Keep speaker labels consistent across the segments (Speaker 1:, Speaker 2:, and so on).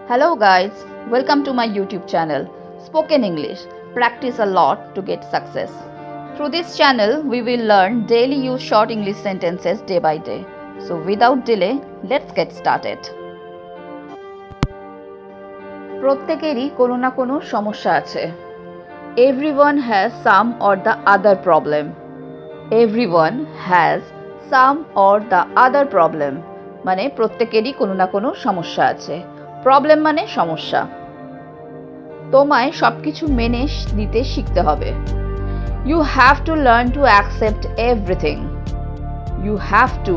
Speaker 1: Hello guys, welcome to my YouTube channel Spoken English. Practice a lot to get success. Through this channel, we will learn daily use short English sentences day by day. So without delay, let's get started. প্রত্যেকেরই কোনো না কোনো সমস্যা আছে. Everyone has some or the other problem. Everyone has some or the other problem. মানে প্রত্যেকেরই কোনো না কোনো সমস্যা আছে. প্রবলেম মানে সমস্যা. তোমায় সবকিছু মেনে নিতে শিখতে হবে. You have to learn to accept everything. You have to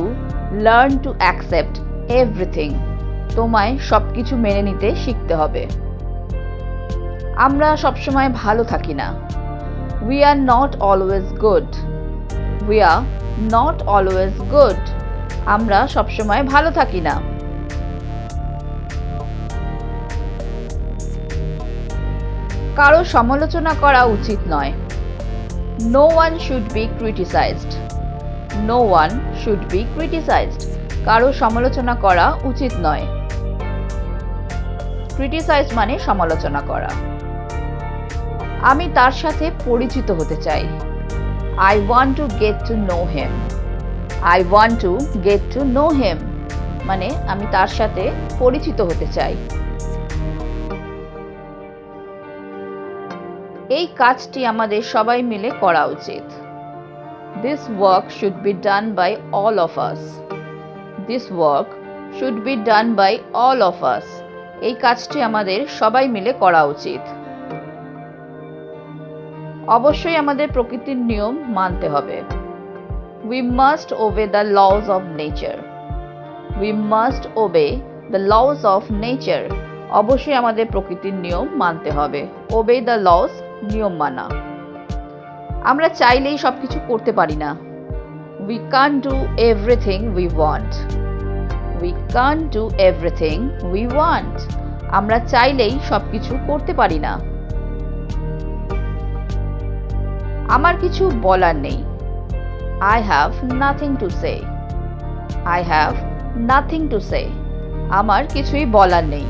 Speaker 1: learn to accept everything. তোমায় সবকিছু মেনে নিতে শিখতে হবে. আমরা সবসময় ভালো থাকি না. We are not always good. We are not always good. আমরা সবসময় ভালো থাকি না. কারো সমালোচনা করা উচিত নয়. No one should be criticized. No one should be criticized. কারো সমালোচনা করা উচিত নয়. Criticize মানে সমালোচনা করা. আমি তার সাথে পরিচিত হতে চাই. I want to get to know him. I want to get to know him. মানে আমি তার সাথে পরিচিত হতে চাই. এই কাজটি আমাদের সবাই মিলে করা উচিত. This work should be done by all of us. This work should be done by all of us. এই কাজটি আমাদের সবাই মিলে করা উচিত. অবশ্যই আমাদের প্রকৃতির নিয়ম মানতে হবে. We must obey the laws of nature. We must obey the laws of nature. অবশ্যই আমাদের প্রকৃতির নিয়ম মানতে হবে. Obey the laws, নিয়ম মানা. আমরা চাইলেই সবকিছু করতে পারি না. We can't do everything we want. We can't do everything we want. আমরা চাইলেই সবকিছু করতে পারি না. আমার কিছু বলার নেই. I have nothing to say. I have nothing to say. আমার কিছুই বলার নেই.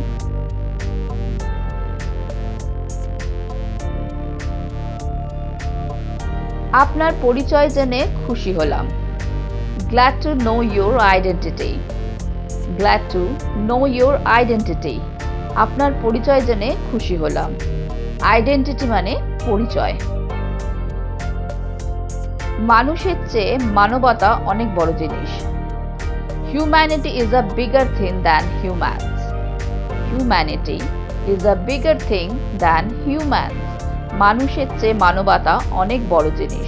Speaker 1: আপনার পরিচয় জেনে খুশি হলাম. Glad to know your identity. Glad to know your identity. আপনার পরিচয় জেনে খুশি হলাম. Identity মানে পরিচয়. মানুষের চেয়ে মানবতা অনেক বড় জিনিস. Humanity is a bigger thing than humans. Humanity is a bigger thing than humans. মানুষের চেয়ে মানবতা অনেক বড় জিনিস.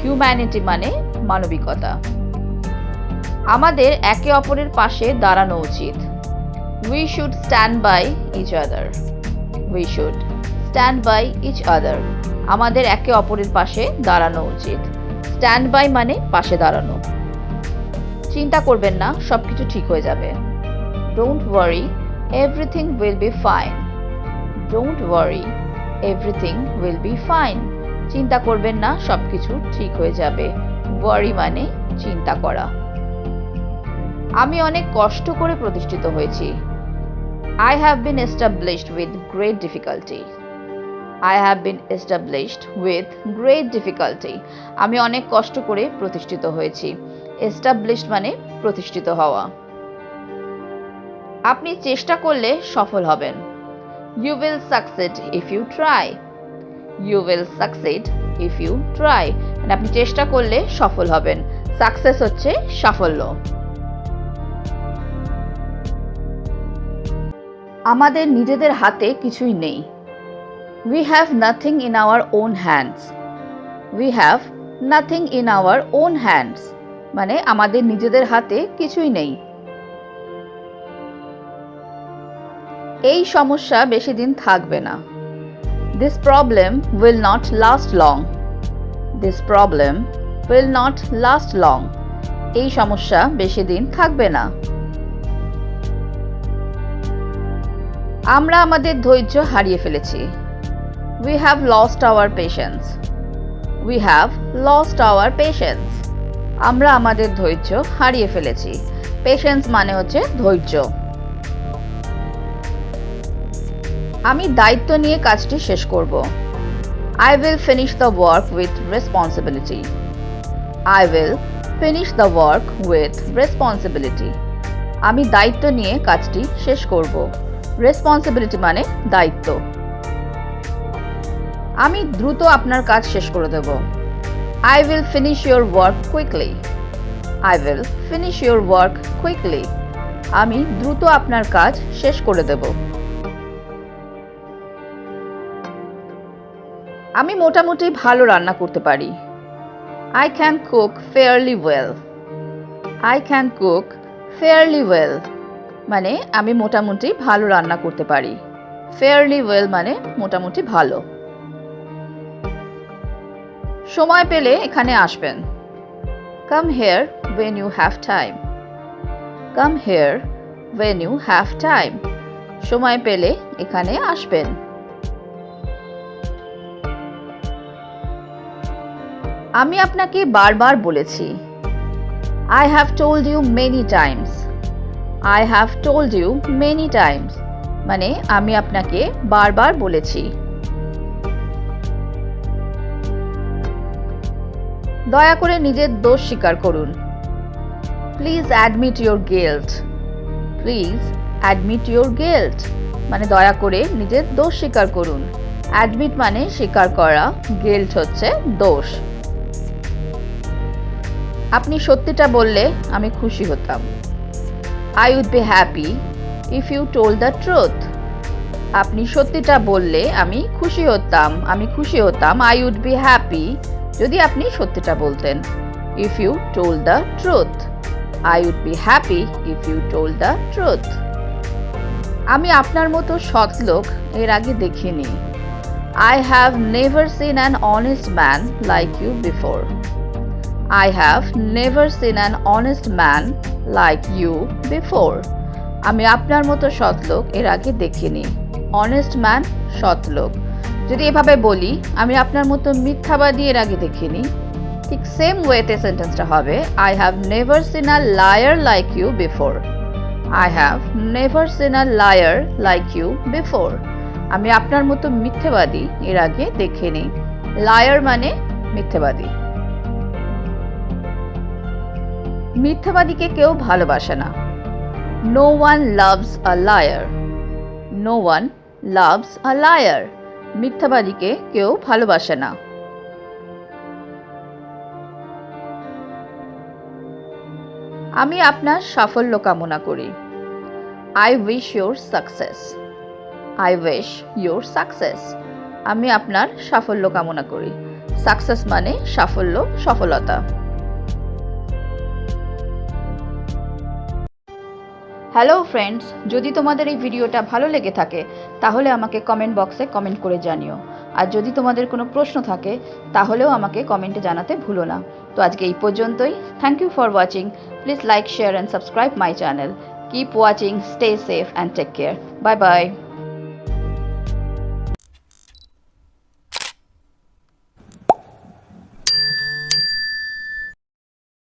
Speaker 1: Humanity মানে মানবিকতা. আমাদের একে অপরের পাশে দাঁড়ানো উচিত. We should stand by each other. We should stand by each other. আমাদের একে অপরের পাশে দাঁড়ানো উচিত. Stand by মানে পাশে দাঁড়ানো. চিন্তা করবেন না, সবকিছু ঠিক হয়ে যাবে. Don't worry, everything will be fine. Don't worry, everything will be fine. চিন্তা করবেন না, সবকিছু ঠিক হয়ে যাবে. Worry মানে চিন্তা করা. আমি অনেক কষ্ট করে প্রতিষ্ঠিত হয়েছি. I have been established with great difficulty. I have been established with great difficulty. আমি অনেক কষ্ট করে প্রতিষ্ঠিত হয়েছি. Established মানে প্রতিষ্ঠিত হওয়া. আপনি চেষ্টা করলে সফল হবেন. You will succeed if you try. You will succeed if you try. মানে আপনি চেষ্টা করলে সফল হবেন. Success হচ্ছে সাফল্য. আমাদের নিজেদের হাতে কিছুই নেই. We have nothing in our own hands. We have nothing in our own hands. মানে আমাদের নিজেদের হাতে কিছুই নেই. এই সমস্যা বেশি দিন থাকবে না. This problem will not last long. This problem will not last long. এই সমস্যা বেশি দিন থাকবে না. আমরা আমাদের ধৈর্য হারিয়ে ফেলেছি. We have lost our patience. We have lost our patience. আমরা আমাদের ধৈর্য হারিয়ে ফেলেছি. Patience মানে হচ্ছে ধৈর্য. আমি দায়িত্ব নিয়ে কাজটি শেষ করব। I will finish the work with responsibility. I will finish the work with responsibility. আমি দায়িত্ব নিয়ে কাজটি শেষ করব। রেসপন্সিবিলিটি মানে দায়িত্ব। আমি দ্রুত আপনার কাজ শেষ করে দেব। I will finish your work quickly. I will finish your work quickly. আমি দ্রুত আপনার কাজ শেষ করে দেব। আমি মোটামুটি ভালো রান্না করতে পারি। I can cook fairly well. I can cook fairly well. মানে আমি মোটামুটি ভালো রান্না করতে পারি। Fairly well মানে মোটামুটি ভালো। সময় পেলে এখানে আসবেন। Come here when you have time. Come here when you have time. সময় পেলে এখানে আসবেন। আমি আপনাকে বারবার বলেছি। I have told you many times. I have told you many times. মানে আমি আপনাকে বারবার বলেছি। দয়া করে নিজের দোষ স্বীকার করুন। Please admit your guilt. Please admit your guilt. মানে দয়া করে নিজের দোষ স্বীকার করুন। Admit মানে স্বীকার করা, guilt হচ্ছে দোষ। আপনি সত্যিটা বললে আমি খুশি হতাম। I would be happy if you told the truth. আপনি সত্যিটা বললে আমি খুশি হতাম। I would be happy যদি আপনি সত্যিটা বলতেন। If you told the truth. I would be happy if you told the truth. আমি আপনার মতো সৎ লোক এর আগে দেখিনি। I have never seen an honest man like you before. I have never seen an honest man like you before. আমি আপনার মতো সৎ লোক এর আগে দেখিনি। Honest man সৎ লোক। যদি এভাবে বলি আমি আপনার মতো মিথ্যাবাদী এর আগে দেখিনি, ঠিক সেম ওয়েতে সেন্টেন্সটা হবে I have never seen a liar like you before. I have never seen a liar like you before. আমি আপনার মতো মিথ্যাবাদী এর আগে দেখিনি। Liar মানে মিথ্যাবাদী। মিথ্যাবাদীকে কেউ ভালোবাসে না। No one loves a liar. No one loves a liar. মিথ্যাবাদীকে কেউ ভালোবাসে না। আমি আপনার সাফল্য কামনা করি। I wish your success. I wish your success. আমি আপনার সাফল্য কামনা করি। সাকসেস মানে সাফল্য, সফলতা। হ্যালো ফ্রেন্ডস, যদি তোমাদের এই ভিডিওটা ভালো লেগে থাকে তাহলে আমাকে কমেন্ট বক্সে কমেন্ট করে জানিও। আর যদি তোমাদের কোনো প্রশ্ন থাকে তাহলেও আমাকে কমেন্টে জানাতে ভুলো না। তো আজকে এই পর্যন্তই। Thank you for watching. Please like, share and subscribe my channel. Keep watching, stay safe and take care. Bye by.